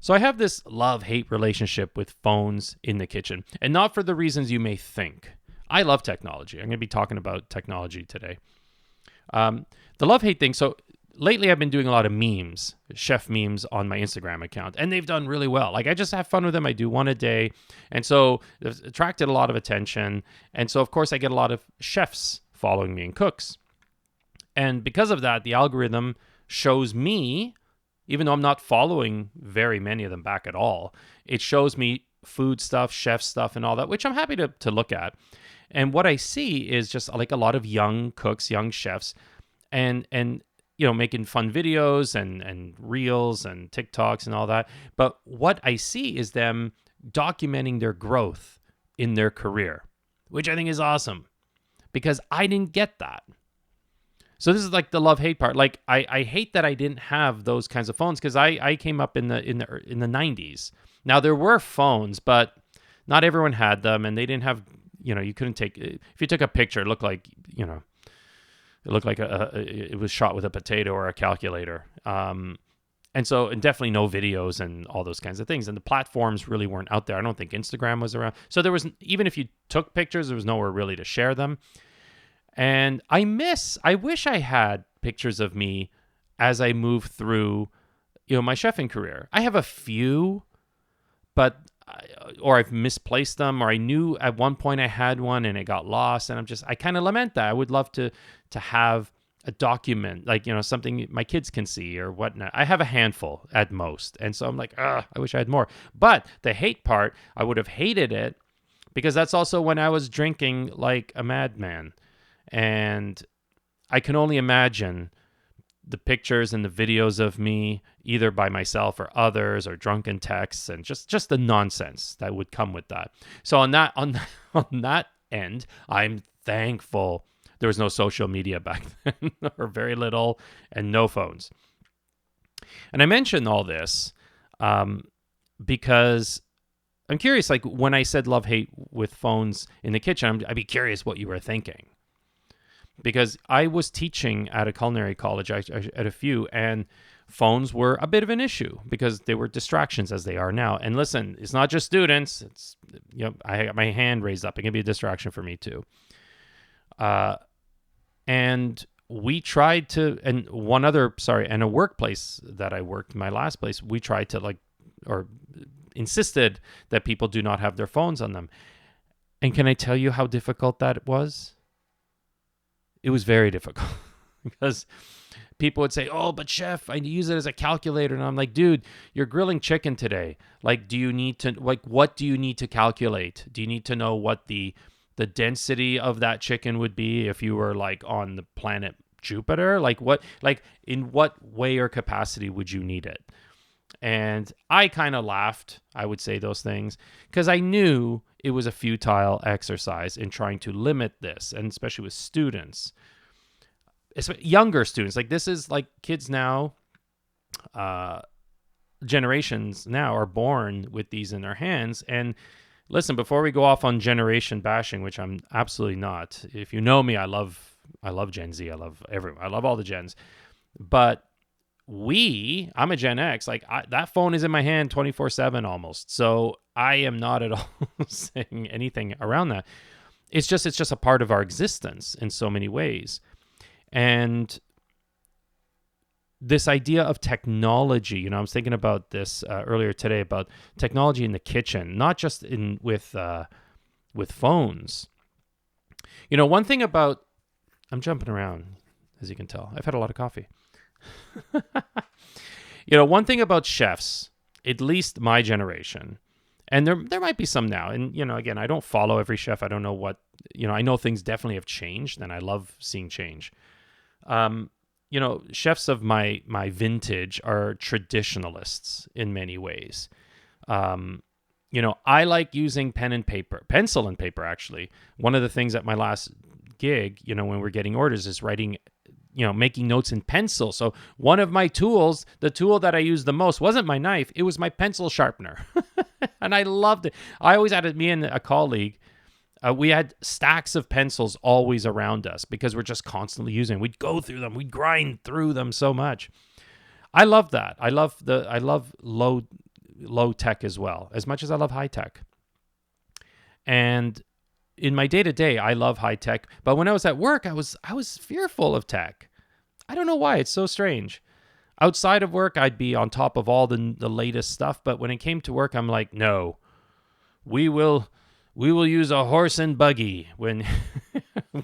So I have this love-hate relationship with phones in the kitchen, and not for the reasons you may think. I love technology. I'm going to be talking about technology today. The love-hate thing, so lately I've been doing a lot of memes, chef memes on my Instagram account, and they've done really well. Like, I just have fun with them. I do one a day, and so it's attracted a lot of attention. And so, of course, I get a lot of chefs following me and cooks. And because of that, the algorithm shows me, even though I'm not following very many of them back at all, it shows me food stuff, chef stuff, and all that, which I'm happy to look at. And what I see is just like a lot of young cooks, young chefs, and making fun videos and reels and TikToks and all that. But what I see is them documenting their growth in their career, which I think is awesome, because I didn't get that. So this is like the love-hate part. Like, I hate that I didn't have those kinds of phones, because I came up in the 90s. Now, there were phones, but not everyone had them, and they didn't have, you couldn't take, if you took a picture, it looked like, it was shot with a potato or a calculator. And definitely no videos and all those kinds of things. And the platforms really weren't out there. I don't think Instagram was around. So there was, even if you took pictures, there was nowhere really to share them. And I wish I had pictures of me as I move through, my chefing career. I have a few, but, or I've misplaced them, or I knew at one point I had one and it got lost. And I kind of lament that. I would love to have a document, like, something my kids can see or whatnot. I have a handful at most. And so I'm like, I wish I had more. But the hate part, I would have hated it, because that's also when I was drinking like a madman. And I can only imagine the pictures and the videos of me, either by myself or others, or drunken texts, and just the nonsense that would come with that. So on that end, I'm thankful there was no social media back then, or very little, and no phones. And I mention all this because I'm curious, like, when I said love-hate with phones in the kitchen, I'd be curious what you were thinking. Because I was teaching at a culinary college, at a few, and phones were a bit of an issue because they were distractions, as they are now. And listen, it's not just students. It's, I got my hand raised up. It can be a distraction for me too. And we tried to, and a workplace that I worked, my last place, we tried to insisted that people do not have their phones on them. And can I tell you how difficult that was? It was very difficult because people would say, "Oh, but chef, I use it as a calculator." And I'm like, "Dude, you're grilling chicken today. Like, what do you need to calculate? Do you need to know what the density of that chicken would be if you were like on the planet Jupiter? In what way or capacity would you need it?" And I kind of laughed, I would say those things, because I knew it was a futile exercise in trying to limit this, and especially with students, younger students. Like, this is like kids now, generations now are born with these in their hands. And listen, before we go off on generation bashing, which I'm absolutely not. If you know me, I love Gen Z. I love everyone. I love all the gens. But I'm a Gen X. Like, that phone is in my hand 24/7 almost. So I am not at all saying anything around that. It's just a part of our existence in so many ways. And this idea of technology, I was thinking about this earlier today, about technology in the kitchen, not just with phones. One thing about, I'm jumping around, as you can tell. I've had a lot of coffee. One thing about chefs, at least my generation, and there might be some now, and again, I don't follow every chef. I don't know what, I know things definitely have changed, and I love seeing change. Chefs of my vintage are traditionalists in many ways. I like using pencil and paper, actually. One of the things at my last gig, when we're getting orders, is writing, making notes in pencil. So one of my tools, the tool that I used the most, wasn't my knife. It was my pencil sharpener. And I loved it. I always had me and a colleague, we had stacks of pencils always around us because we're just constantly using them. We'd go through them. We'd grind through them so much. I love that. I love low low tech as well, as much as I love high tech. And in my day to day, I love high tech. But when I was at work, I was fearful of tech. I don't know why. It's so strange. Outside of work, I'd be on top of all the latest stuff. But when it came to work, I'm like, no, we will use a horse and buggy when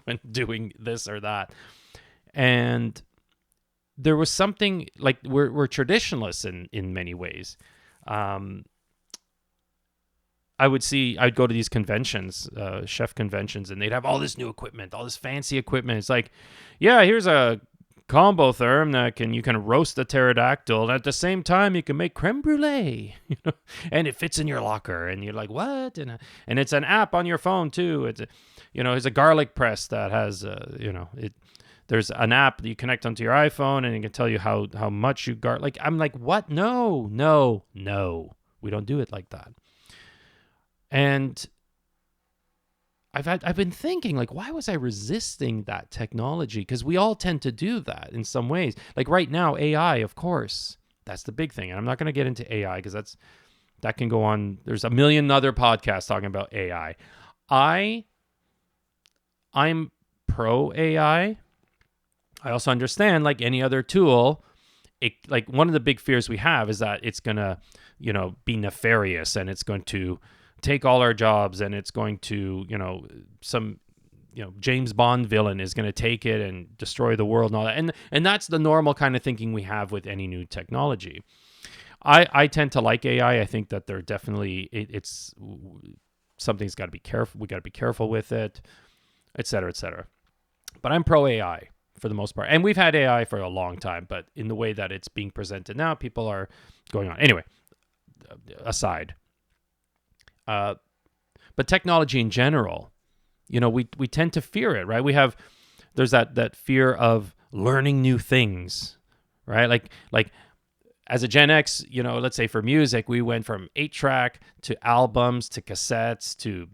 when doing this or that. And there was something like we're traditionalists in many ways. I'd go to these conventions, chef conventions, and they'd have all this new equipment, all this fancy equipment. It's like, yeah, here's a combo therm that you can roast a pterodactyl, and at the same time you can make creme brulee, and it fits in your locker. And you're like, what? And it's an app on your phone too. It's a garlic press that has, there's an app that you connect onto your iPhone, and it can tell you how much you garlic. I'm like, what? No, we don't do it like that. And I've been thinking, like, why was I resisting that technology? Because we all tend to do that in some ways. Like right now, AI, of course, that's the big thing. And I'm not going to get into AI because that can go on. There's a million other podcasts talking about AI. I'm pro AI. I also understand, like any other tool, like one of the big fears we have is that it's going to, be nefarious, and it's going to take all our jobs, and it's going to, some, James Bond villain is going to take it and destroy the world and all that. And that's the normal kind of thinking we have with any new technology. I tend to like AI. I think that they're definitely, it's something's got to be careful. We got to be careful with it, et cetera, et cetera. But I'm pro AI for the most part. And we've had AI for a long time, but in the way that it's being presented now, people are going on. Anyway, aside. But technology in general, we tend to fear it, right? There's that fear of learning new things, right? Like as a Gen X, let's say for music, we went from 8-track to albums to cassettes to,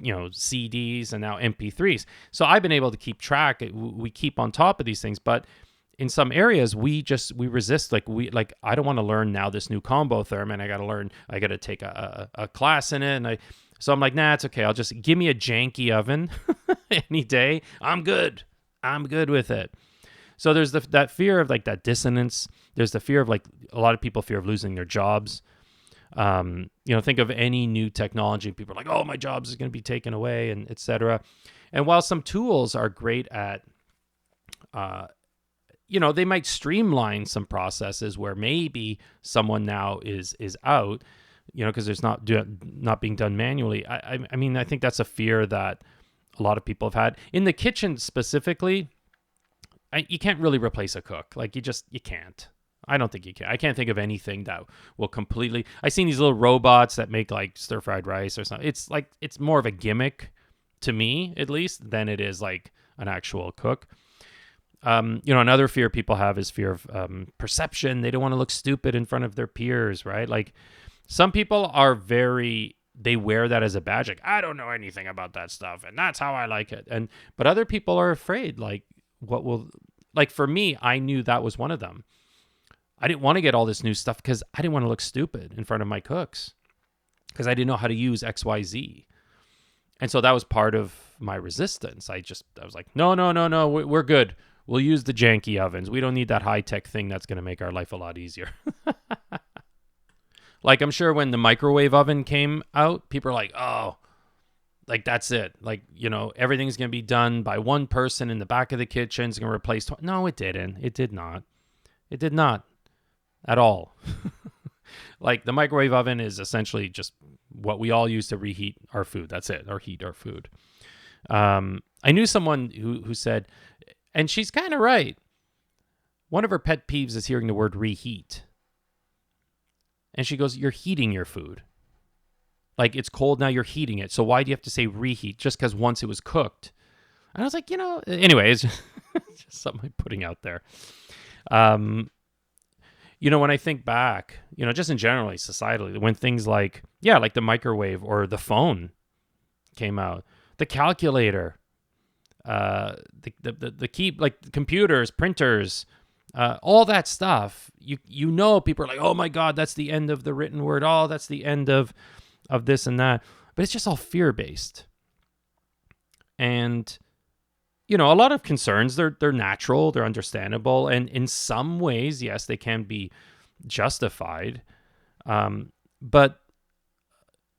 CDs and now MP3s. So I've been able to keep track. We keep on top of these things, but in some areas we resist. I don't want to learn now this new combo therm, and I got to take a class in it. So I'm like, nah, it's okay. I'll just give me a janky oven any day. I'm good with it. So there's that fear of like that dissonance. There's the fear of like a lot of people fear of losing their jobs. Think of any new technology. People are like, oh, my jobs is going to be taken away, and et cetera. And while some tools are great at, they might streamline some processes where maybe someone now is out, because there's not being done manually. I mean, I think that's a fear that a lot of people have had. In the kitchen specifically, you can't really replace a cook. Like you can't. I don't think you can. I can't think of anything that will completely. I've seen these little robots that make like stir-fried rice or something. It's more of a gimmick to me, at least, than it is like an actual cook. Another fear people have is fear of perception. They don't want to look stupid in front of their peers, right? Like some people they wear that as a badge. Like, I don't know anything about that stuff, and that's how I like it. But other people are afraid, like for me, I knew that was one of them. I didn't want to get all this new stuff because I didn't want to look stupid in front of my cooks because I didn't know how to use XYZ. And so that was part of my resistance. I was like, no, we're good. We'll use the janky ovens. We don't need that high-tech thing that's going to make our life a lot easier. Like, I'm sure when the microwave oven came out, people are like, oh, like, that's it. Like, everything's going to be done by one person in the back of the kitchen. It's going to replace... No, it didn't. It did not. It did not at all. Like, the microwave oven is essentially just what we all use to reheat our food. That's it, or heat our food. I knew someone who said, and she's kind of right, one of her pet peeves is hearing the word reheat. And she goes, you're heating your food. Like, it's cold now, you're heating it. So why do you have to say reheat just because once it was cooked? And I was like, anyway, it's just something I'm putting out there. When I think back, just in generally, societally, when things like the microwave or the phone came out, the calculator, the key, like computers, printers, all that stuff. You know, people are like, oh my God, that's the end of the written word. Oh, that's the end of this and that. But it's just all fear-based. And, you know, a lot of concerns, they're natural, they're understandable. And in some ways, yes, they can be justified. But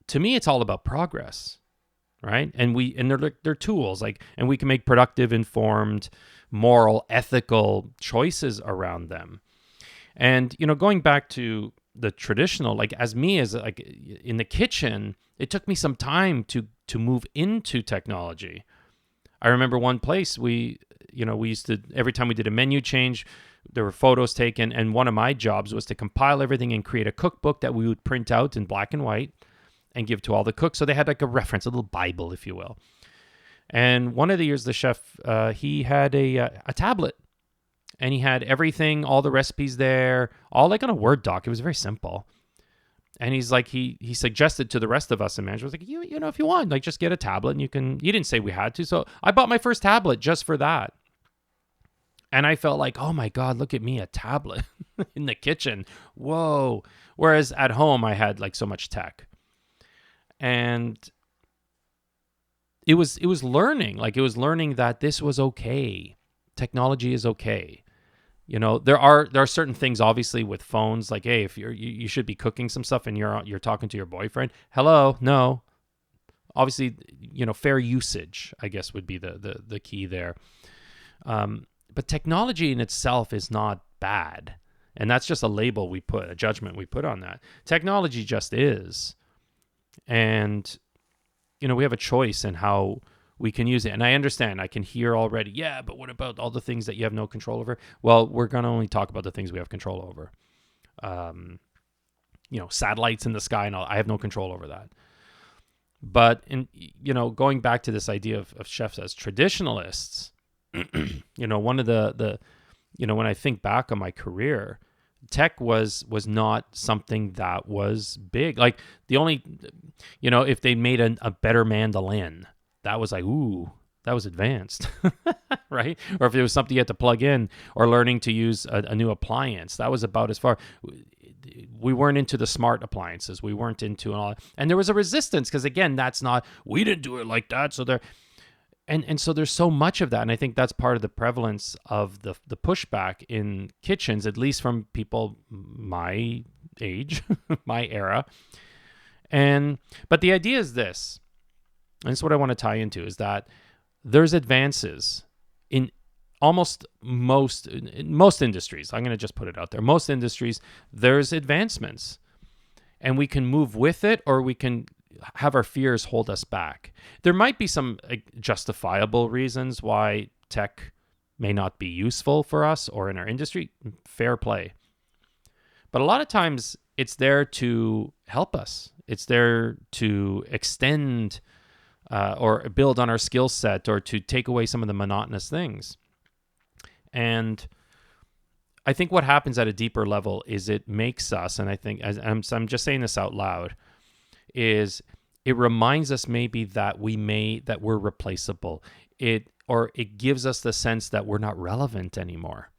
to me, it's all about progress, right? And they're tools, like, and we can make productive, informed, moral, ethical choices around them. And, you know, going back to the traditional, like as like in the kitchen, it took me some time to move into technology. I remember one place we used to, every time we did a menu change, there were photos taken, and one of my jobs was to compile everything and create a cookbook that we would print out in black and white and give to all the cooks. So they had like a reference, a little Bible, if you will. And one of the years, the chef, he had a tablet, and he had everything, all the recipes there, all like on a Word doc. It was very simple. And he's like, he suggested to the rest of us in management, was like, you know, if you want, like, just get a tablet and he didn't say we had to. So I bought my first tablet just for that. And I felt like, oh my God, look at me, a tablet in the kitchen. Whoa. Whereas at home, I had like so much tech. And it was learning, like it was learning that this was okay. Technology is okay. You know, there are certain things, obviously, with phones, like, hey, if you should be cooking some stuff and you're talking to your boyfriend. Hello, no. Obviously, you know, fair usage, I guess, would be the key there. But technology in itself is not bad, and that's just a label we put, a judgment we put on that. Technology just is, and you know, we have a choice in how we can use it. And I understand, I can hear already, yeah, but what about all the things that you have no control over? Well, we're going to only talk about the things we have control over. You know, satellites in the sky and all, I have no control over that. But, you know, going back to this idea of chefs as traditionalists, you know, one of the you know, when I think back on my career, tech was not something that was big. Like the only, you know, if they made a better mandolin, that was like, ooh, that was advanced, right? Or if there was something you had to plug in, or learning to use a new appliance, that was about as far. We weren't into the smart appliances. We weren't into all, and there was a resistance because, again, that's not, we didn't do it like that. So there, and so there's so much of that, and I think that's part of the prevalence of the pushback in kitchens, at least from people my age, my era. But the idea is this. And this is what I want to tie into, is that there's advances in almost most industries. I'm going to just put it out there. Most industries, there's advancements. And we can move with it, or we can have our fears hold us back. There might be some justifiable reasons why tech may not be useful for us or in our industry. Fair play. But a lot of times it's there to help us. It's there to extend or build on our skill set, or to take away some of the monotonous things. And I think what happens at a deeper level is it makes us, and I think, as I'm just saying this out loud, is it reminds us maybe that that we're replaceable. It gives us the sense that we're not relevant anymore.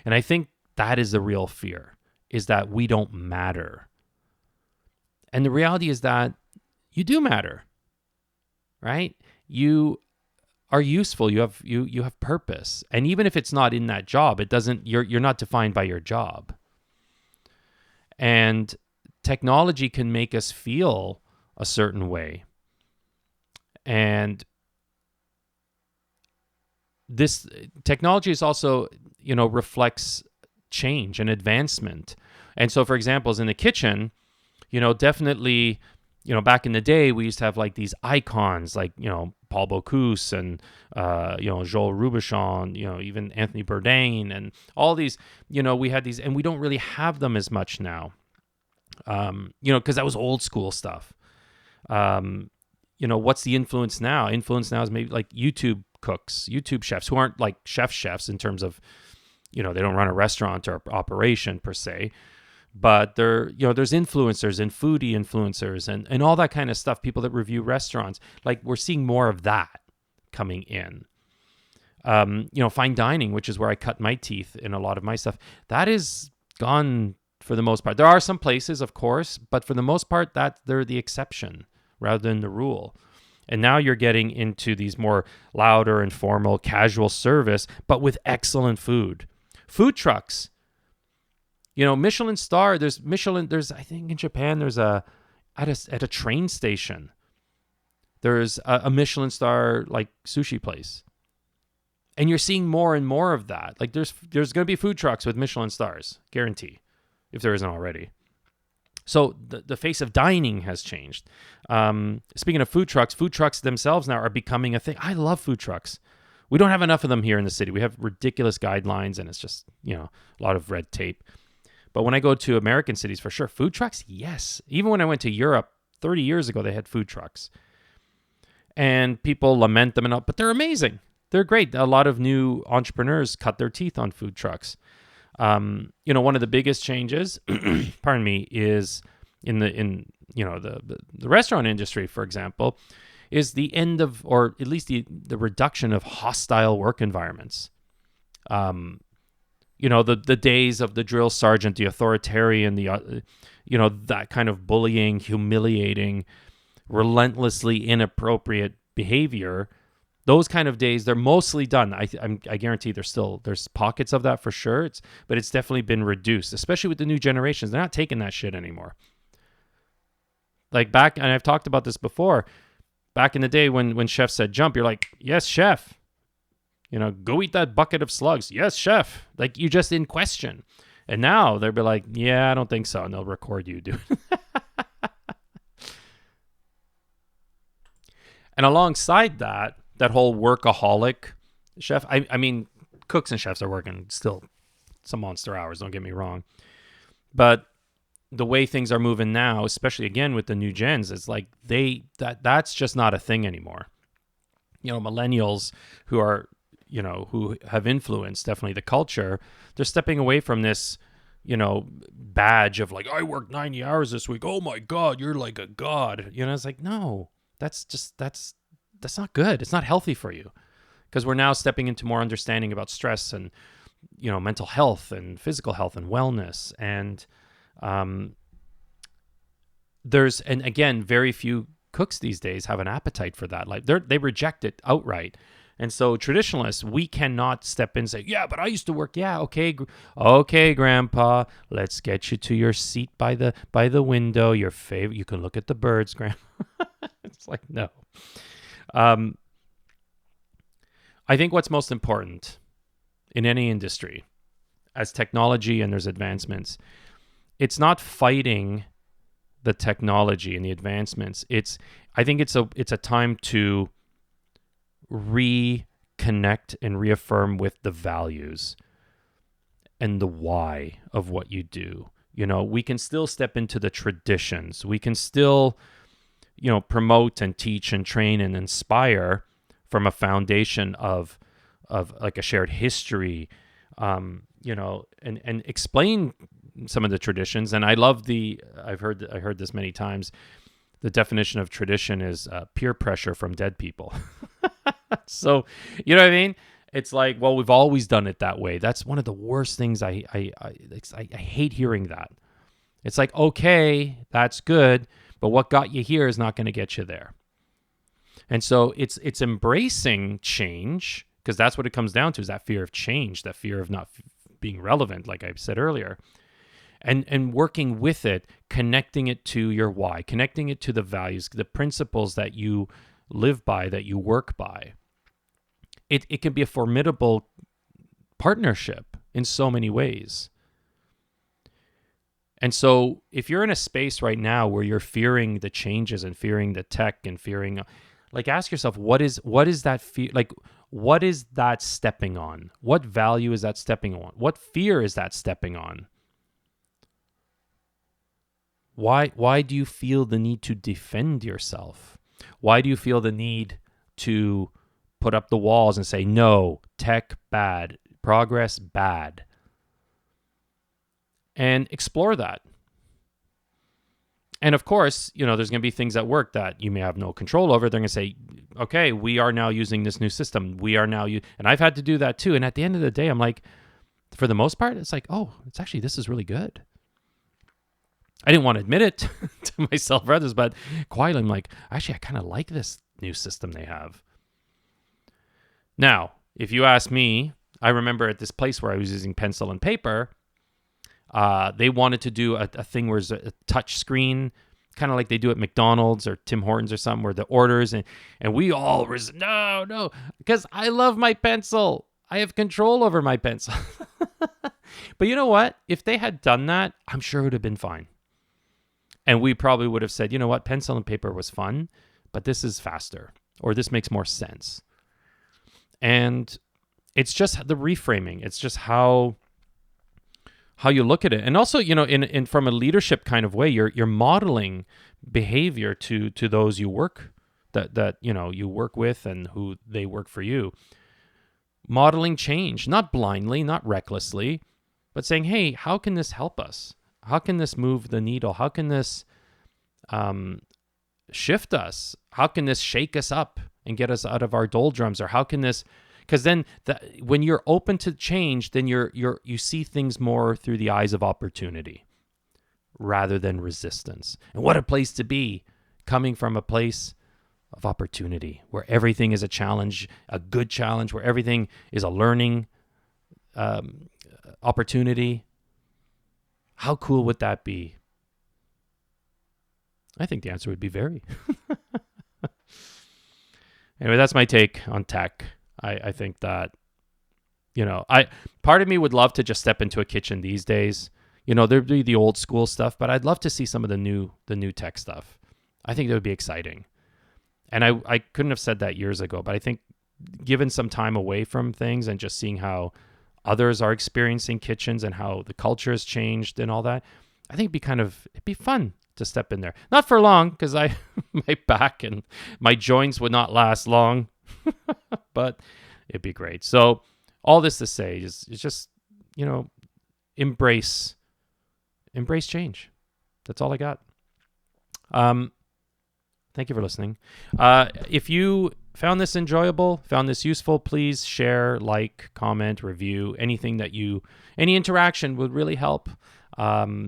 And I think that is the real fear, is that we don't matter. And the reality is that you do matter. Right? You are useful. You have purpose. And even if it's not in that job, it doesn't, you're not defined by your job. And technology can make us feel a certain way. And this technology is also, you know, reflects change and advancement. And so, for example, in the kitchen, you know, definitely, you know, back in the day, we used to have like these icons, like, you know, Paul Bocuse and, you know, Joel Robuchon, you know, even Anthony Bourdain, and all these, you know, we had these, and we don't really have them as much now, you know, because that was old school stuff. You know, what's the influence now? Influence now is maybe like YouTube cooks, YouTube chefs who aren't like chefs in terms of, you know, they don't run a restaurant or operation per se. But there, you know, there's influencers and foodie influencers and all that kind of stuff. People that review restaurants, like we're seeing more of that coming in. Fine dining, which is where I cut my teeth in a lot of my stuff, that is gone for the most part. There are some places, of course, but for the most part, that they're the exception rather than the rule. And now you're getting into these more louder, informal, casual service, but with excellent food. Food trucks. Michelin star. There's I think in Japan there's at a train station. There's a Michelin star like sushi place. And you're seeing more and more of that. Like there's going to be food trucks with Michelin stars, guarantee, if there isn't already. So the face of dining has changed. Speaking of food trucks themselves now are becoming a thing. I love food trucks. We don't have enough of them here in the city. We have ridiculous guidelines, and it's just, a lot of red tape. But when I go to American cities, for sure, food trucks, yes. Even when I went to Europe 30 years ago, they had food trucks. And people lament them and all, but they're amazing. They're great. A lot of new entrepreneurs cut their teeth on food trucks. One of the biggest changes, pardon me, is in the restaurant industry, for example, is the end of, or at least the reduction of hostile work environments. The days of the drill sergeant, the authoritarian, that kind of bullying, humiliating, relentlessly inappropriate behavior. Those kind of days, they're mostly done. I guarantee there's pockets of that for sure. But it's definitely been reduced, especially with the new generations. They're not taking that shit anymore. Like back, and I've talked about this before, back in the day when chef said jump, you're like, yes, chef. Go eat that bucket of slugs. Yes, chef. Like you just in question. And now they'll be like, yeah, I don't think so. And they'll record you, dude. And alongside that whole workaholic chef, I mean, cooks and chefs are working still some monster hours, don't get me wrong. But the way things are moving now, especially again with the new gens, it's like that's just not a thing anymore. Millennials who are, who have influenced definitely the culture, they're stepping away from this, badge of like, I worked 90 hours this week. Oh my God, you're like a god. It's like, no, that's not good. It's not healthy for you, because we're now stepping into more understanding about stress and, mental health and physical health and wellness. And and again, very few cooks these days have an appetite for that. Like they reject it outright. And so traditionalists, we cannot step in and say, yeah, but I used to work. Yeah, okay, grandpa, let's get you to your seat by the window. Your favorite, you can look at the birds, grandpa. It's like, no. I think what's most important in any industry, as technology and there's advancements, it's not fighting the technology and the advancements. I think it's a time to reconnect and reaffirm with the values and the why of what you do. We can still step into the traditions. We can still, promote and teach and train and inspire from a foundation of like a shared history, and explain some of the traditions. And I love I heard this many times. The definition of tradition is peer pressure from dead people. So, you know what I mean? It's like, well, we've always done it that way. That's one of the worst things. I hate hearing that. It's like, okay, that's good, but what got you here is not going to get you there. And so it's embracing change, because that's what it comes down to, is that fear of change, that fear of not being relevant, like I said earlier. And working with it, connecting it to your why, connecting it to the values, the principles that you live by, that you work by. It can be a formidable partnership in so many ways. And so if you're in a space right now where you're fearing the changes and fearing the tech and fearing, like, ask yourself, what is that fear? Like, what is that stepping on? What value is that stepping on? What fear is that stepping on? Why do you feel the need to defend yourself? Why do you feel the need to put up the walls and say, no, tech bad, progress bad? And explore that. And of course, there's going to be things at work that you may have no control over. They're going to say, okay, we are now using this new system. We are now, and I've had to do that too. And at the end of the day, I'm like, for the most part, it's like, oh, this is really good. I didn't want to admit it to myself or others, but quietly, I'm like, actually, I kind of like this new system they have. Now, if you ask me, I remember at this place where I was using pencil and paper, they wanted to do a thing where it's a touch screen, kind of like they do at McDonald's or Tim Hortons or something, where the orders, and we all no, because I love my pencil. I have control over my pencil. But you know what? If they had done that, I'm sure it would have been fine. And we probably would have said, you know what? Pencil and paper was fun, but this is faster, or this makes more sense. And it's just the reframing. It's just how you look at it. And also, in from a leadership kind of way, you're modeling behavior to those you work that you work with and who they work for you. Modeling change, not blindly, not recklessly, but saying, hey, how can this help us? How can this move the needle? How can this shift us? How can this shake us up and get us out of our doldrums? Or how can this... Because then when you're open to change, then you see things more through the eyes of opportunity rather than resistance. And what a place to be, coming from a place of opportunity where everything is a challenge, a good challenge, where everything is a learning opportunity. How cool would that be? I think the answer would be very. Anyway, that's my take on tech. I think that, part of me would love to just step into a kitchen these days. There'd be the old school stuff, but I'd love to see some of the new tech stuff. I think that would be exciting. And I couldn't have said that years ago, but I think given some time away from things and just seeing how others are experiencing kitchens and how the culture has changed and all that, I think it'd be fun to step in there. Not for long, because my back and my joints would not last long. But it'd be great. So all this to say is just, embrace change. That's all I got. Thank you for listening. If you found this enjoyable, found this useful, please share, like, comment, review, any interaction would really help. I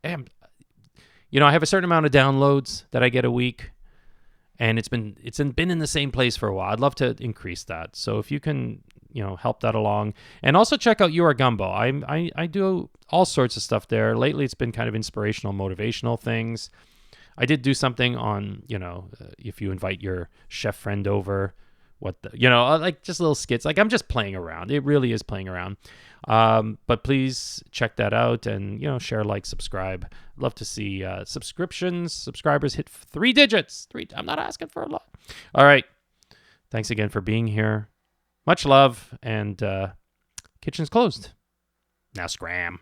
have a certain amount of downloads that I get a week. And it's been in the same place for a while. I'd love to increase that. So if you can, help that along. And also check out Your Gumbo. I do all sorts of stuff there. Lately, it's been kind of inspirational, motivational things. I did do something on, if you invite your chef friend over, like just little skits. Like I'm just playing around. It really is playing around. But please check that out and, share, like, subscribe. Love to see subscribers hit 3 digits. I'm not asking for a lot. All right. Thanks again for being here. Much love, and kitchen's closed. Now scram.